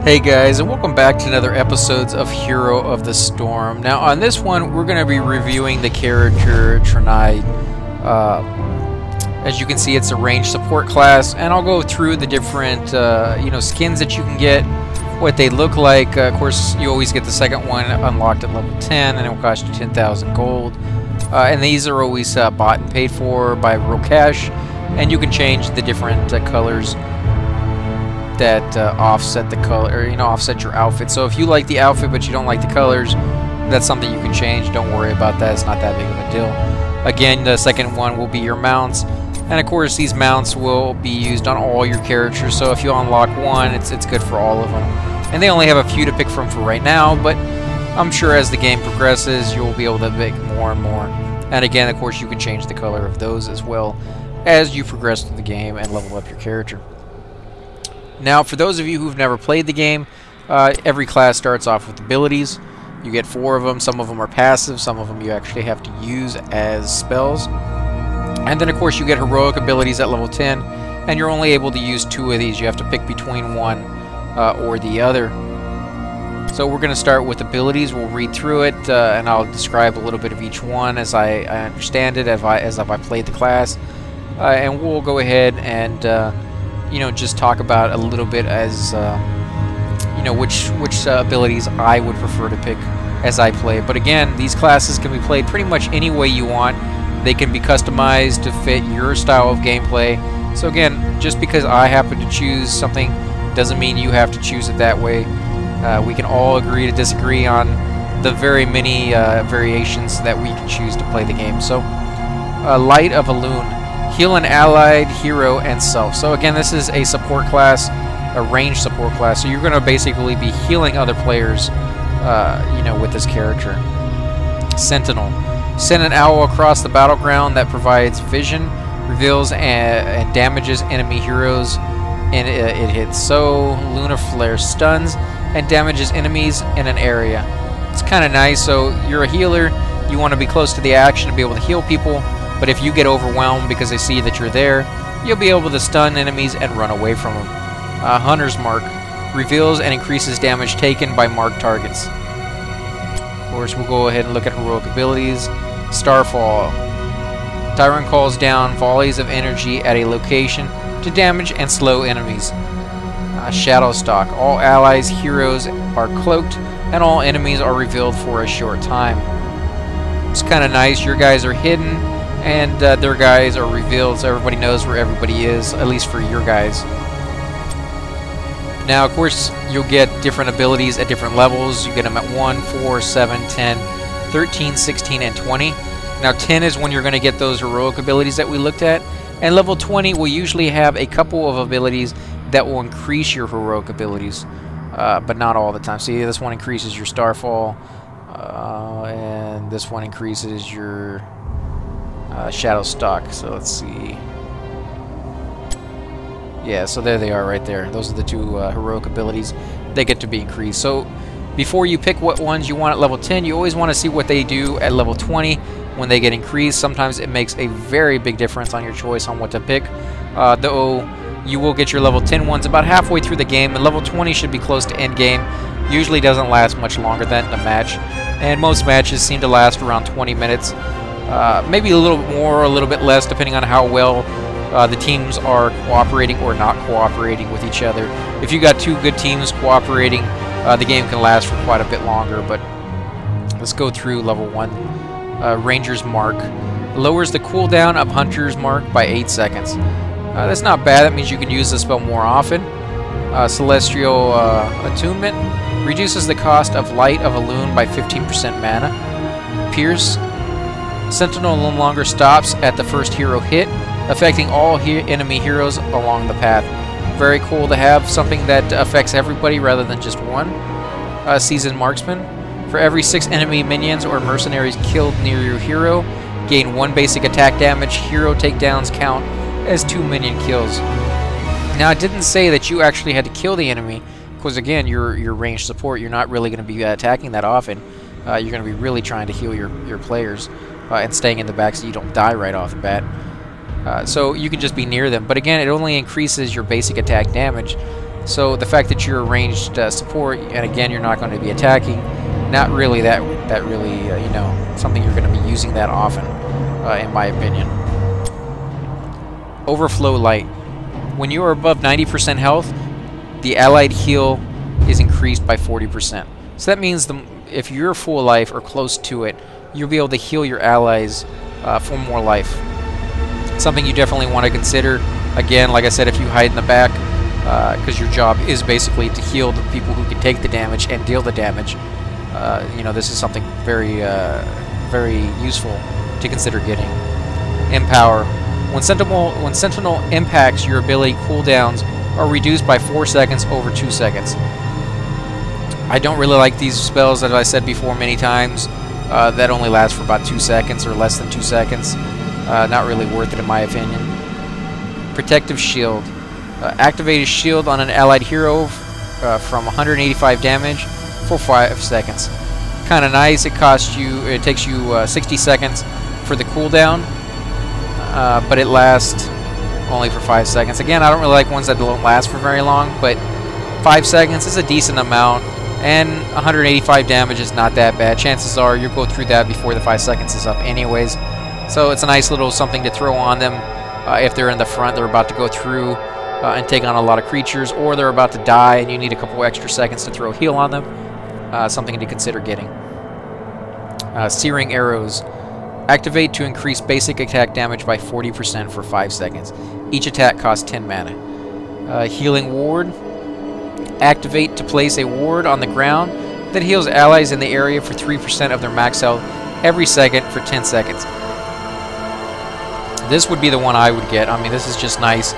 Hey guys, and welcome back to another episodes of Hero of the Storm. Now on this one, we're going to be reviewing the character Tyrande. As you can see, it's a ranged support class, and I'll go through the different skins that you can get, what they look like. Of course, you always get the second one unlocked at level 10, and it will cost you 10,000 gold. And these are always bought and paid for by real cash, and you can change the different colors that offset the color, offset your outfit. So if you like the outfit but you don't like the colors, that's something you can change. Don't worry about that. It's not that big of a deal. Again, the second one will be your mounts, and of course these mounts will be used on all your characters. So if you unlock one, it's good for all of them. And they only have a few to pick from for right now, but I'm sure as the game progresses, you'll be able to pick more and more. And again, of course, you can change the color of those as well as you progress through the game and level up your character. Now, for those of you who've never played the game, every class starts off with abilities. You get 4 of them. Some of them are passive. Some of them you actually have to use as spells. And then, of course, you get heroic abilities at level 10, and you're only able to use 2 of these. You have to pick between one or the other. So we're going to start with abilities. We'll read through it, and I'll describe a little bit of each one as I understand it, as I played the class. And we'll go ahead and just talk about a little bit as which abilities I would prefer to pick as I play. But again, these classes can be played pretty much any way you want. They can be customized to fit your style of gameplay. So again, just because I happen to choose something doesn't mean you have to choose it that way. We can all agree to disagree on the very many variations that we can choose to play the game. So, Light of a Loon. Heal an allied, hero, and self. So again, this is a support class, a ranged support class. So you're going to basically be healing other players, with this character. Sentinel. Send an owl across the battleground that provides vision, reveals and damages enemy heroes, and it hits. So Lunar Flare stuns and damages enemies in an area. It's kind of nice. So you're a healer. You want to be close to the action to be able to heal people. But if you get overwhelmed because they see that you're there, you'll be able to stun enemies and run away from them. Hunter's Mark. Reveals and increases damage taken by marked targets. Of course, we'll go ahead and look at heroic abilities. Starfall. Tyrande calls down volleys of energy at a location to damage and slow enemies. Shadowstalk. All allies' heroes are cloaked, and all enemies are revealed for a short time. It's kind of nice. Your guys are hidden, and their guys are revealed, so everybody knows where everybody is, at least for your guys. Now, of course, you'll get different abilities at different levels. You get them at 1, 4, 7, 10, 13, 16, and 20. Now, 10 is when you're going to get those heroic abilities that we looked at, and level 20 will usually have a couple of abilities that will increase your heroic abilities, but not all the time. See, this one increases your Starfall, and this one increases your Shadowstalk. So let's see. Yeah, so there they are right there. Those are the 2 heroic abilities. They get to be increased. So before you pick what ones you want at level 10, you always want to see what they do at level 20 when they get increased. Sometimes it makes a very big difference on your choice on what to pick. Though you will get your level 10 ones about halfway through the game, and level 20 should be close to end game. Usually doesn't last much longer than a match, and most matches seem to last around 20 minutes. Maybe a little bit more or a little bit less, depending on how well the teams are cooperating or not cooperating with each other. If you got 2 good teams cooperating, the game can last for quite a bit longer. But let's go through level 1. Ranger's Mark. Lowers the cooldown of Hunter's Mark by 8 seconds. That's not bad. That means you can use the spell more often. Celestial Attunement. Reduces the cost of Light of a Loon by 15% mana. Pierce. Sentinel no longer stops at the first hero hit, affecting all enemy heroes along the path. Very cool to have something that affects everybody rather than just one. Seasoned Marksman. For every 6 enemy minions or mercenaries killed near your hero, gain 1 basic attack damage. Hero takedowns count as 2 minion kills. Now, it didn't say that you actually had to kill the enemy, because again, you're ranged support. You're not really going to be attacking that often. You're going to be really trying to heal your players. And staying in the back so you don't die right off the bat. So you can just be near them. But again, it only increases your basic attack damage. So the fact that you're a ranged support, and again, you're not going to be attacking, not really that really, you know, something you're going to be using that often, in my opinion. Overflow Light. When you are above 90% health, the allied heal is increased by 40%. So that means if you're full life or close to it, you'll be able to heal your allies for more life. Something you definitely want to consider. Again, like I said, if you hide in the back, because your job is basically to heal the people who can take the damage and deal the damage, you know, this is something very, very useful to consider getting. Empower. When Sentinel impacts, your ability cooldowns are reduced by 4 seconds over 2 seconds. I don't really like these spells, as I said before many times, that only last for about 2 seconds or less than 2 seconds. Not really worth it in my opinion. Protective Shield. Activate a shield on an allied hero from 185 damage for 5 seconds. Kind of nice. It takes you 60 seconds for the cooldown, but it lasts only for 5 seconds. Again, I don't really like ones that don't last for very long, but 5 seconds is a decent amount, and 185 damage is not that bad. Chances are you'll go through that before the 5 seconds is up anyways. So it's a nice little something to throw on them if they're in the front, they're about to go through and take on a lot of creatures, or they're about to die and you need a couple extra seconds to throw a heal on them. Something to consider getting. Searing Arrows. Activate to increase basic attack damage by 40% for 5 seconds. Each attack costs 10 mana. Healing Ward. Activate to place a ward on the ground that heals allies in the area for 3% of their max health every second for 10 seconds. This would be the one I would get. I mean, this is just nice.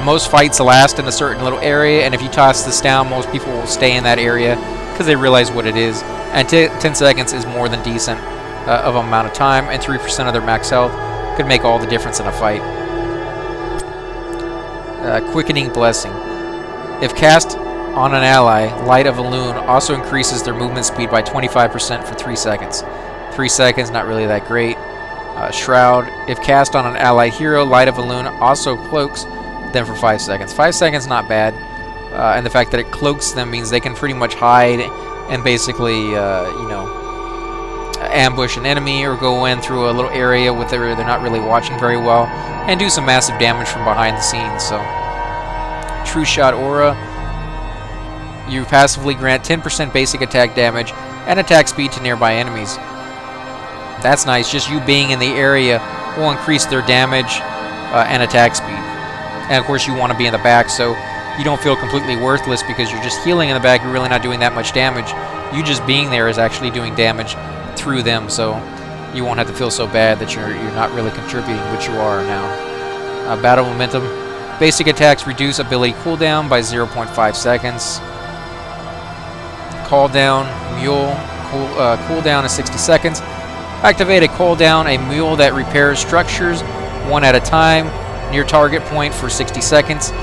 Most fights last in a certain little area, and if you toss this down, most people will stay in that area because they realize what it is. And 10 seconds is more than decent of amount of time, and 3% of their max health could make all the difference in a fight. Quickening Blessing. If cast on an ally, Light of Elune also increases their movement speed by 25% for 3 seconds. 3 seconds, not really that great. Shroud. If cast on an allied hero, Light of Elune also cloaks them for 5 seconds. 5 seconds, not bad. And the fact that it cloaks them means they can pretty much hide and basically, you know, ambush an enemy or go in through a little area where they're not really watching very well and do some massive damage from behind the scenes. So, True Shot Aura. You passively grant 10% basic attack damage and attack speed to nearby enemies. That's nice. Just you being in the area will increase their damage and attack speed. And of course you want to be in the back so you don't feel completely worthless because you're just healing in the back. You're really not doing that much damage. You just being there is actually doing damage through them, so you won't have to feel so bad that you're not really contributing, which you are now. Battle Momentum. Basic attacks reduce ability cooldown by 0.5 seconds. Call down Mule. Cooldown is 60 seconds. Activate a cooldown, a mule that repairs structures one at a time near target point for 60 seconds.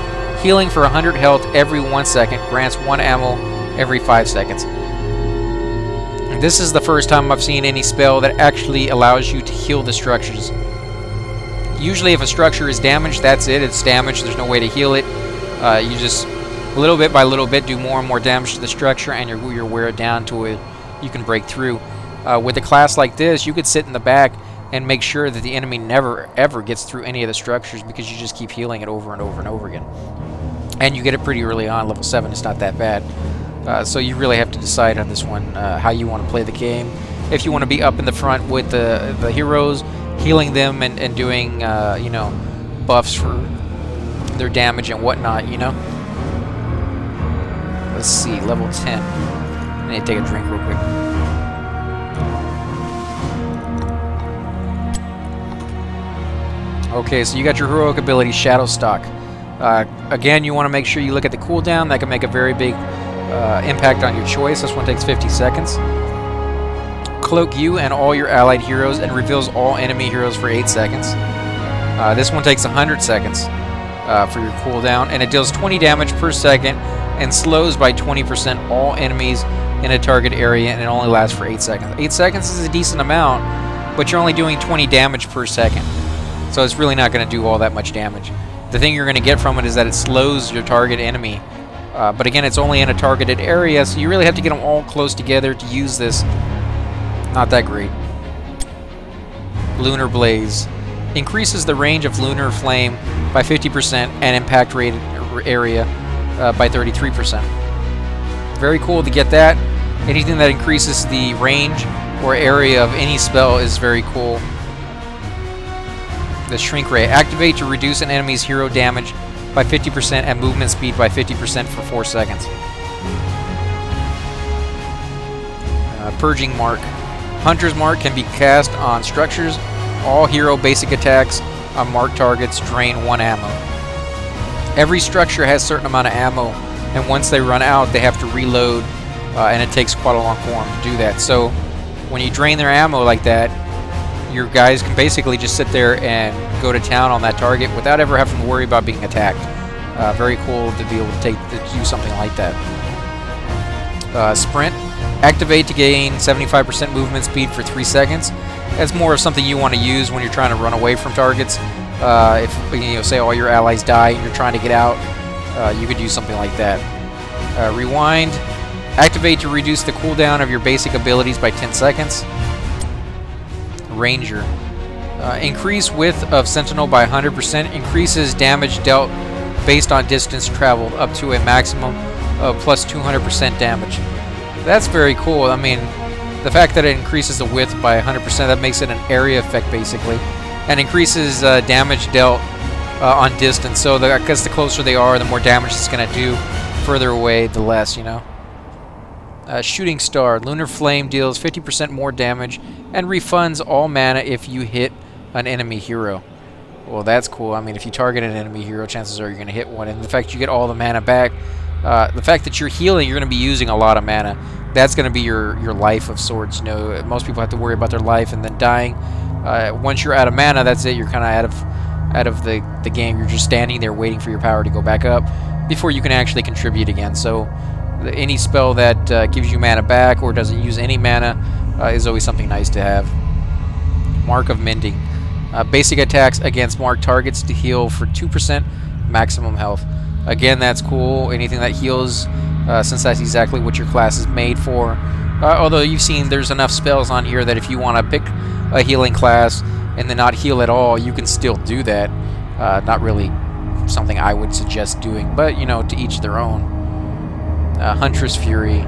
Healing for 100 health every 1 second. Grants 1 ammo every 5 seconds. And this is the first time I've seen any spell that actually allows you to heal the structures. Usually if a structure is damaged, that's it. It's damaged. There's no way to heal it. You just, little bit by little bit, do more and more damage to the structure, and you'll wear it down to it. You can break through. With a class like this, you could sit in the back and make sure that the enemy never ever gets through any of the structures because you just keep healing it over and over and over again. And you get it pretty early on. Level 7, it's not that bad. So you really have to decide on this one how you want to play the game. If you want to be up in the front with the heroes, healing them and doing you know, buffs for their damage and whatnot, you know. Let's see, level 10. I need to take a drink real quick. Okay, so you got your heroic ability, Shadow Stalk. Again, you want to make sure you look at the cooldown. That can make a very big impact on your choice. This one takes 50 seconds. Cloak you and all your allied heroes and reveals all enemy heroes for 8 seconds. This one takes 100 seconds for your cooldown, and it deals 20 damage per second and slows by 20% all enemies in a target area, and it only lasts for 8 seconds. 8 seconds is a decent amount, but you're only doing 20 damage per second. So it's really not going to do all that much damage. The thing you're going to get from it is that it slows your target enemy But again, it's only in a targeted area, so you really have to get them all close together to use this. Not that great. Lunar Blaze. Increases the range of lunar flame by 50% and impact rate area by 33%. Very cool to get that. Anything that increases the range or area of any spell is very cool. The Shrink Ray. Activate to reduce an enemy's hero damage by 50% and movement speed by 50% for 4 seconds. Purging Mark. Hunter's Mark can be cast on structures. All hero basic attacks on marked targets drain 1 ammo. Every structure has a certain amount of ammo, and once they run out, they have to reload, and it takes quite a long for them to do that. So when you drain their ammo like that, your guys can basically just sit there and go to town on that target without ever having to worry about being attacked. Very cool to be able to do something like that. Sprint. Activate to gain 75% movement speed for 3 seconds. That's more of something you want to use when you're trying to run away from targets. If you know, say all your allies die and you're trying to get out, you could use something like that. Rewind. Activate to reduce the cooldown of your basic abilities by 10 seconds. Ranger. Increase width of Sentinel by 100%. Increases damage dealt based on distance traveled up to a maximum of plus 200% damage. That's very cool. I mean, the fact that it increases the width by 100%, that makes it an area effect basically, and increases damage dealt on distance. So I guess the closer they are, the more damage it's going to do. Further away, the less, you know. Shooting Star. Lunar Flame deals 50% more damage and refunds all mana if you hit an enemy hero. Well, that's cool. I mean, if you target an enemy hero, chances are you're going to hit one. And the fact you get all the mana back, the fact that you're healing, you're going to be using a lot of mana. That's going to be your life of sorts. You know, most people have to worry about their life and then dying. Once you're out of mana, that's it. You're kind of out of the game. You're just standing there waiting for your power to go back up before you can actually contribute again. So any spell that gives you mana back or doesn't use any mana is always something nice to have. Mark of Mending. Basic attacks against marked targets to heal for 2% maximum health. Again, that's cool. Anything that heals, since that's exactly what your class is made for. Although you've seen there's enough spells on here that if you want to pick a healing class and then not heal at all, you can still do that. Not really something I would suggest doing, but you know, to each their own. Huntress Fury.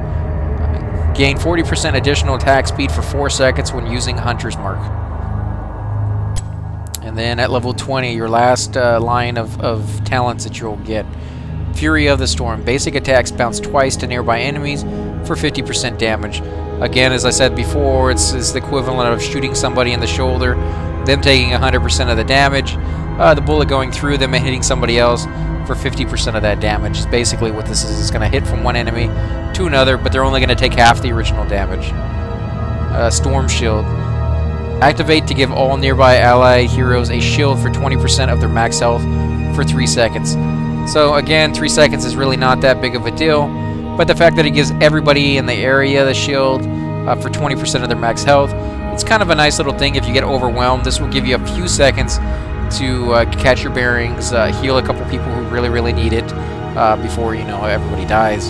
Gain 40% additional attack speed for 4 seconds when using Hunter's Mark. And then at level 20, your last line of talents that you'll get. Fury of the Storm. Basic attacks bounce twice to nearby enemies for 50% damage. Again, as I said before, it's the equivalent of shooting somebody in the shoulder, them taking 100% of the damage, the bullet going through them and hitting somebody else for 50% of that damage. Is basically what this is. It's going to hit from one enemy to another, but they're only going to take half the original damage. Storm Shield. Activate to give all nearby allied heroes a shield for 20% of their max health for 3 seconds. So again, 3 seconds is really not that big of a deal, but the fact that it gives everybody in the area the shield for 20% of their max health, it's kind of a nice little thing if you get overwhelmed. This will give you a few seconds to catch your bearings, heal a couple people who really need it before, you know, everybody dies.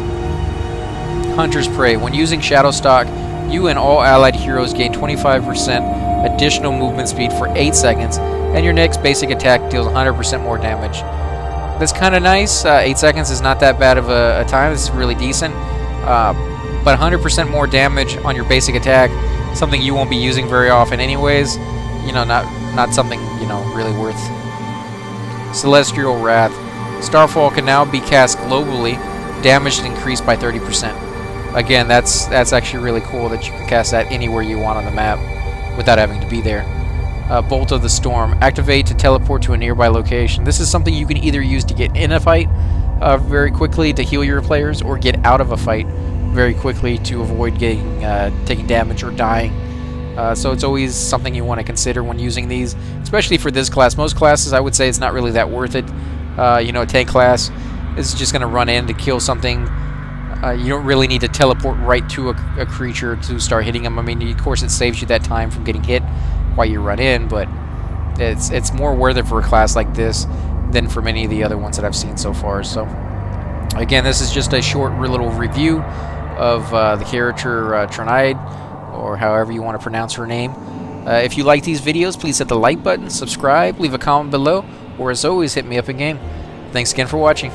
Hunter's Prey. When using Shadowstock, you and all allied heroes gain 25% additional movement speed for 8 seconds, and your next basic attack deals 100% more damage. That's kind of nice. 8 seconds is not that bad of a time. This is really decent. But 100% more damage on your basic attack, something you won't be using very often anyways. You know, not something, you know, really worth. Celestial Wrath. Starfall can now be cast globally. Damage increased by 30%. Again, that's actually really cool that you can cast that anywhere you want on the map without having to be there. Bolt of the Storm. Activate to teleport to a nearby location. This is something you can either use to get in a fight very quickly to heal your players, or get out of a fight very quickly to avoid getting taking damage or dying. So it's always something you want to consider when using these, especially for this class. Most classes, I would say, it's not really that worth it. You know, a tank class is just going to run in to kill something. You don't really need to teleport right to a creature to start hitting them. I mean, of course, it saves you that time from getting hit while you run in, but it's more worth it for a class like this than for many of the other ones that I've seen so far. So, Again, this is just a short little review of the character Tyrande, or however you want to pronounce her name. If you like these videos, please hit the like button, subscribe, leave a comment below, or as always, hit me up in game. Thanks again for watching.